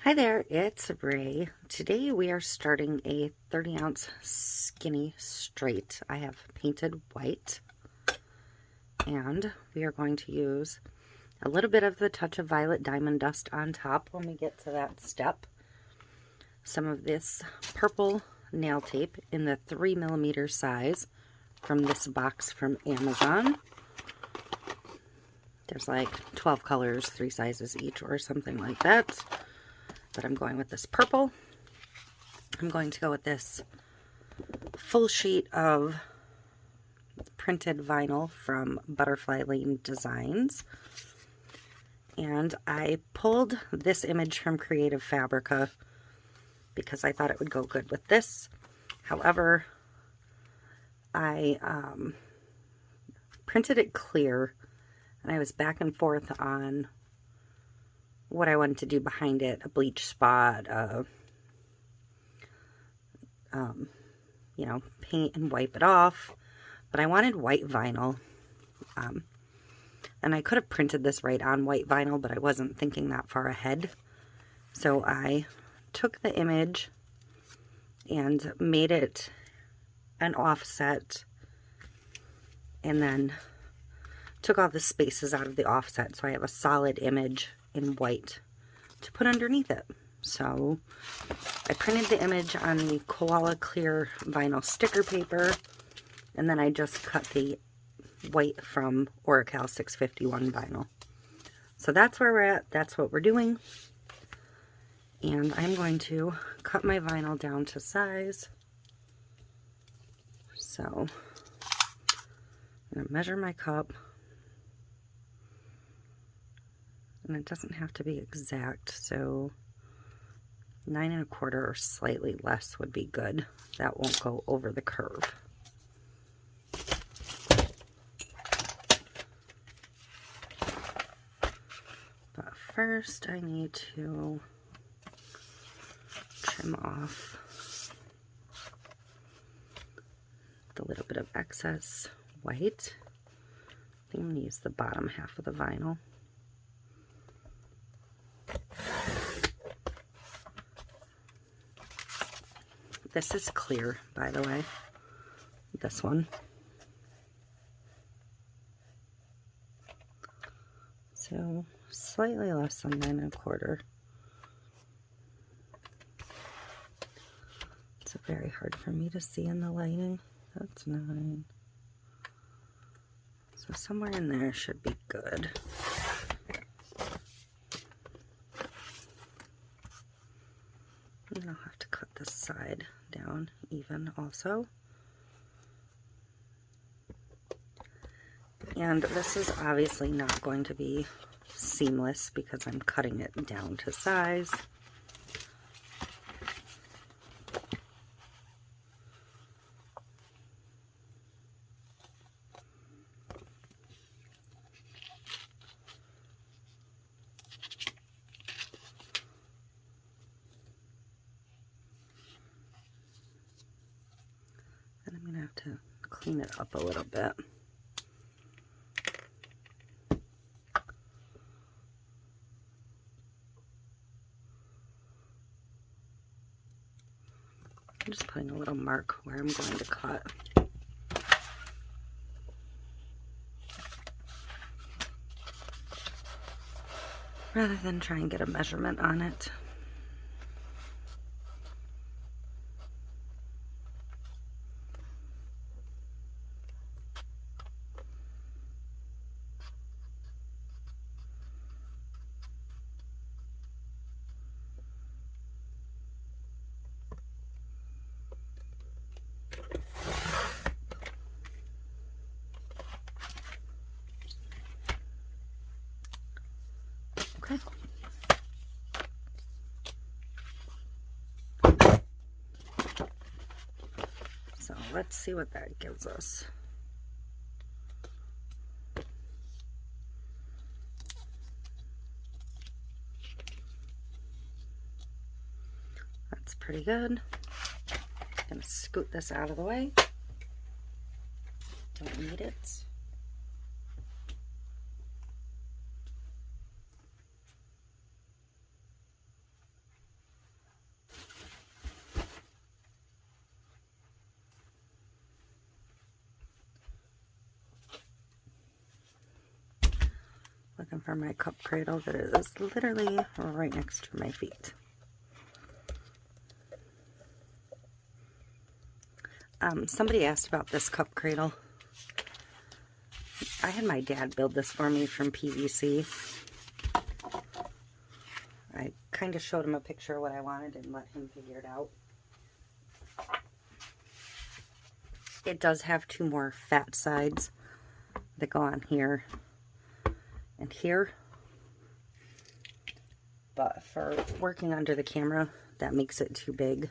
Hi there, it's Ray. Today we are starting a 30-ounce skinny straight. I have painted white, and we are going to use a little bit of the touch of violet diamond dust on top when we get to that step. Some of this purple nail tape in the 3mm size from this box from Amazon. There's like 12 colors, 3 sizes each or something like that. But I'm going with this purple. I'm going to go with this full sheet of printed vinyl from Butterfly Lane Designs. And I pulled this image from Creative Fabrica because I thought it would go good with this. However, I printed it clear, and I was back and forth on what I wanted to do behind it, a bleach spot, you know, paint and wipe it off, but I wanted white vinyl, and I could have printed this right on white vinyl, but I wasn't thinking that far ahead, so I took the image and made it an offset, and then took all the spaces out of the offset, so I have a solid image in white to put underneath it. So I printed the image on the koala clear vinyl sticker paper, and then I just cut the white from Oracal 651 vinyl. So that's where we're at. That's what we're doing. And I'm going to cut my vinyl down to size. So I'm going to measure my cup. And it doesn't have to be exact, so 9 1/4 or slightly less would be good. That won't go over the curve. But first I need to trim off the little bit of excess white. I think I'm going to use the bottom half of the vinyl. This is clear, by the way, this one. So slightly less than 9 1/4. It's very hard for me to see in the lighting. That's 9. So somewhere in there should be good. And I'll have to cut this side down even also. And this is obviously not going to be seamless because I'm cutting it down to size. To clean it up a little bit. I'm just putting a little mark where I'm going to cut. Rather than try and get a measurement on it. Okay. So let's see what that gives us. That's pretty good. I'm going to scoot this out of the way. Don't need it. looking for my cup cradle that is literally right next to my feet. Somebody asked about this cup cradle. I had my dad build this for me from PVC. I kind of showed him a picture of what I wanted and let him figure it out. It does have two more fat sides that go on here and here. But for working under the camera, that makes it too big.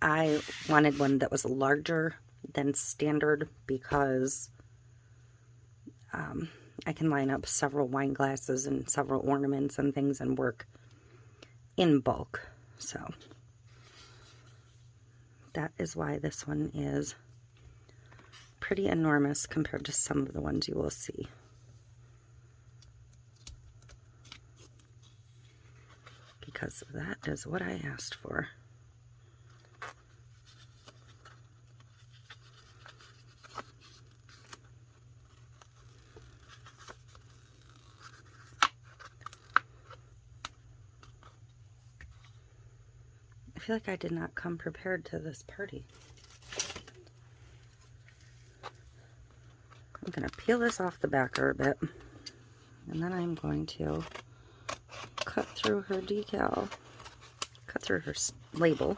I wanted one that was larger than standard because I can line up several wine glasses and several ornaments and things and work in bulk. So that is why this one is pretty enormous compared to some of the ones you will see. Because that is what I asked for. I feel like I did not come prepared to this party. I'm going to peel this off the backer a bit, and then I'm going to cut through her decal, cut through her label.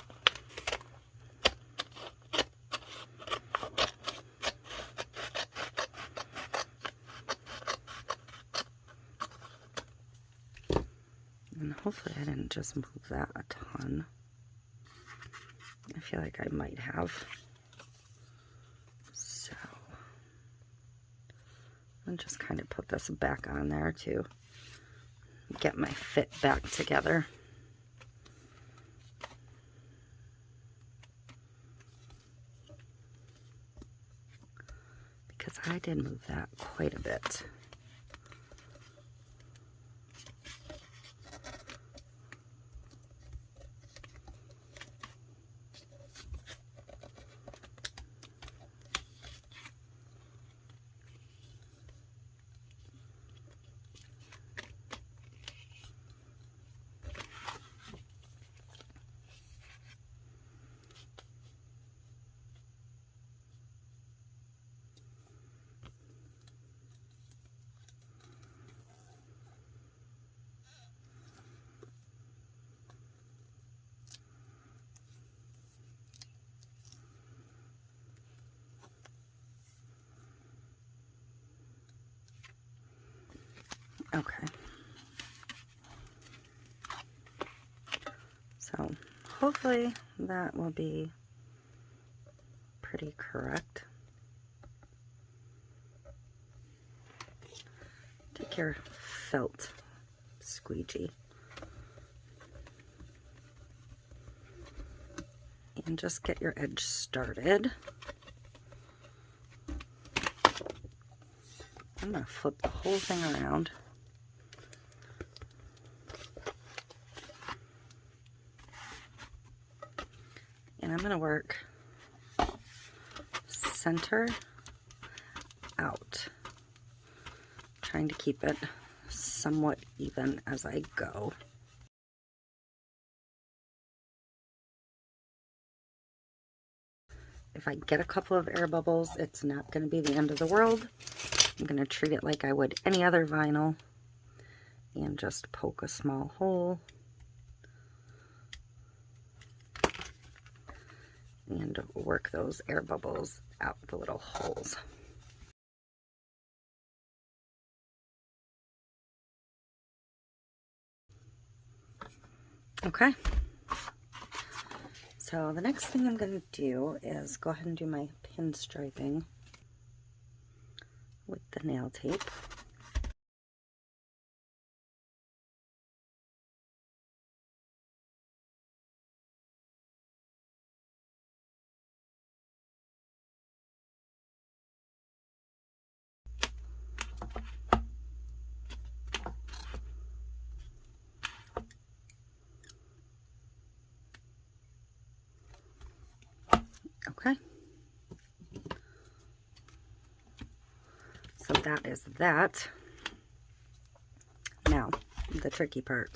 And hopefully I didn't just move that a ton. I feel like I might have. So I'll just kind of put this back on there to get my fit back together. Because I did move that quite a bit. Okay. So hopefully that will be pretty correct. Take your felt squeegee and just get your edge started. I'm going to flip the whole thing around. And I'm going to work center out, trying to keep it somewhat even as I go. If I get a couple of air bubbles, it's not going to be the end of the world. I'm going to treat it like I would any other vinyl and just poke a small hole. And work those air bubbles out the little holes. Okay. So the next thing I'm going to do is go ahead and do my pinstriping with the nail tape. Okay. So that is that. the tricky part.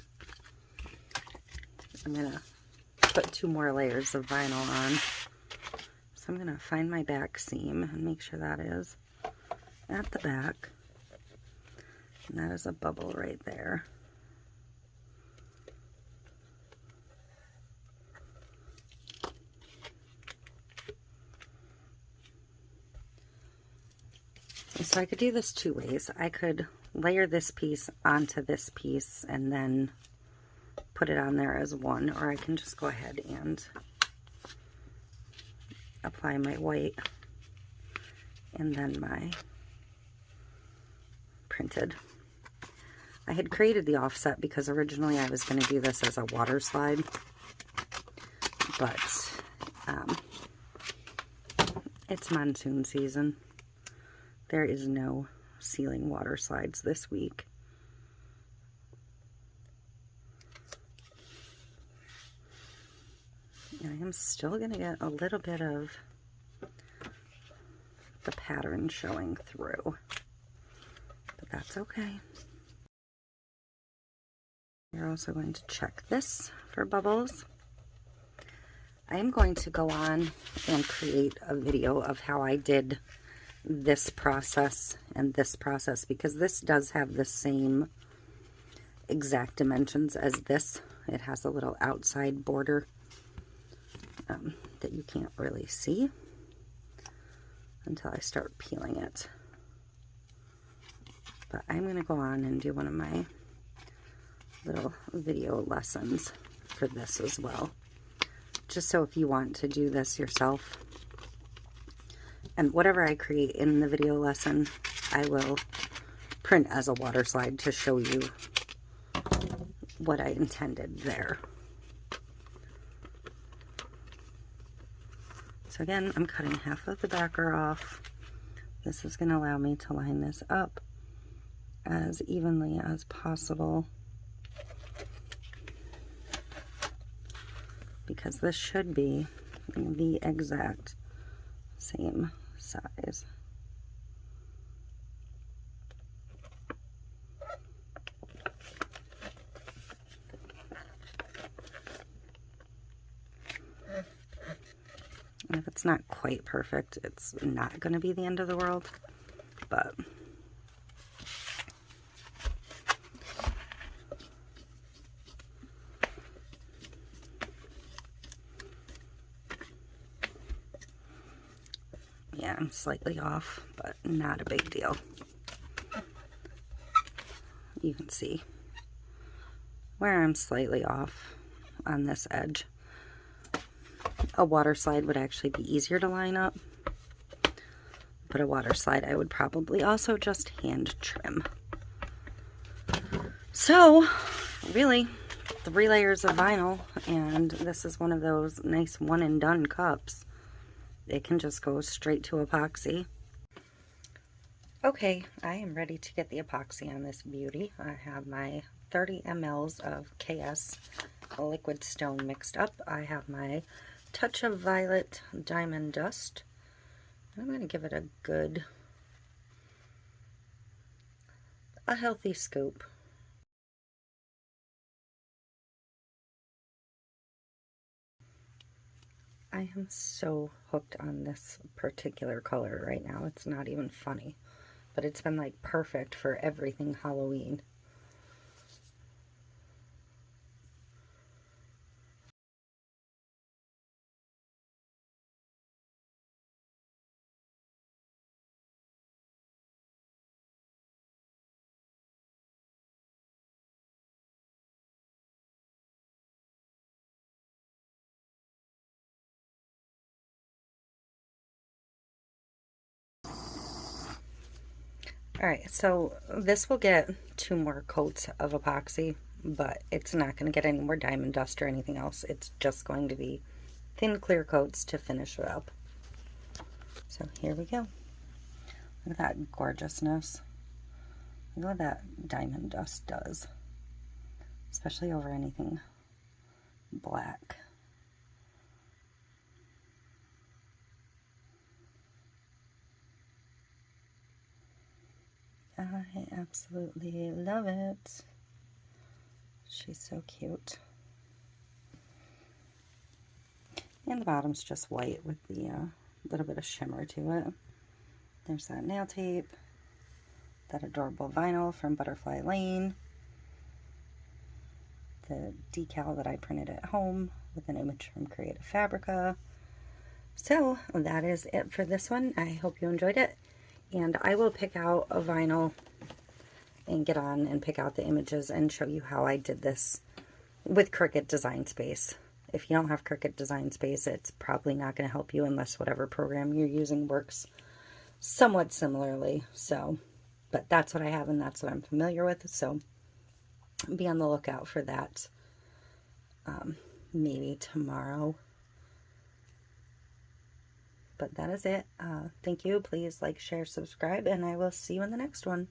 I'm going to put 2 more layers of vinyl on. So I'm going to find my back seam and make sure that is at the back. And that is a bubble right there. So I could do this 2 ways. I could layer this piece onto this piece and then put it on there as one, or I can just go ahead and apply my white and then my printed. I had created the offset because originally I was going to do this as a water slide, but it's monsoon season. There is no ceiling water slides this week. And I am still going to get a little bit of the pattern showing through, but that's okay. We're also going to check this for bubbles. I am going to go on and create a video of how I did this process and this process, because this does have the same exact dimensions as this. It has a little outside border that you can't really see until I start peeling it. But I'm going to go on and do one of my little video lessons for this as well, just so if you want to do this yourself, and whatever I create in the video lesson, I will print as a water slide to show you what I intended there. So again, I'm cutting half of the backer off. This is going to allow me to line this up as evenly as possible, because this should be the exact same size. And if it's not quite perfect, it's not going to be the end of the world, but yeah, I'm slightly off, but not a big deal. You can see where I'm slightly off on this edge. A water slide would actually be easier to line up, but a water slide I would probably also just hand trim. So really 3 layers of vinyl, and this is one of those nice one and done cups. It can just go straight to epoxy. Okay, I am ready to get the epoxy on this beauty. I have my 30 mLs of KS liquid stone mixed up. I have my touch of violet diamond dust. I'm going to give it a healthy scoop. I am so hooked on this particular color right now. It's not even funny, but it's been like perfect for everything Halloween. Alright, so this will get 2 more coats of epoxy, but it's not going to get any more diamond dust or anything else. It's just going to be thin clear coats to finish it up. So here we go. Look at that gorgeousness. Look what that diamond dust does, especially over anything black. I absolutely love it. She's so cute. And the bottom's just white with the little bit of shimmer to it. There's that nail tape, that adorable vinyl from Butterfly Lane, the decal that I printed at home with an image from Creative Fabrica. So that is it for this one. I hope you enjoyed it, and I will pick out a vinyl and get on and pick out the images and show you how I did this with Cricut Design Space. If you don't have Cricut Design Space, it's probably not going to help you unless whatever program you're using works somewhat similarly. So, but that's what I have and that's what I'm familiar with. So be on the lookout for that maybe tomorrow. But that is it. Thank you. Please like, share, subscribe, and I will see you in the next one.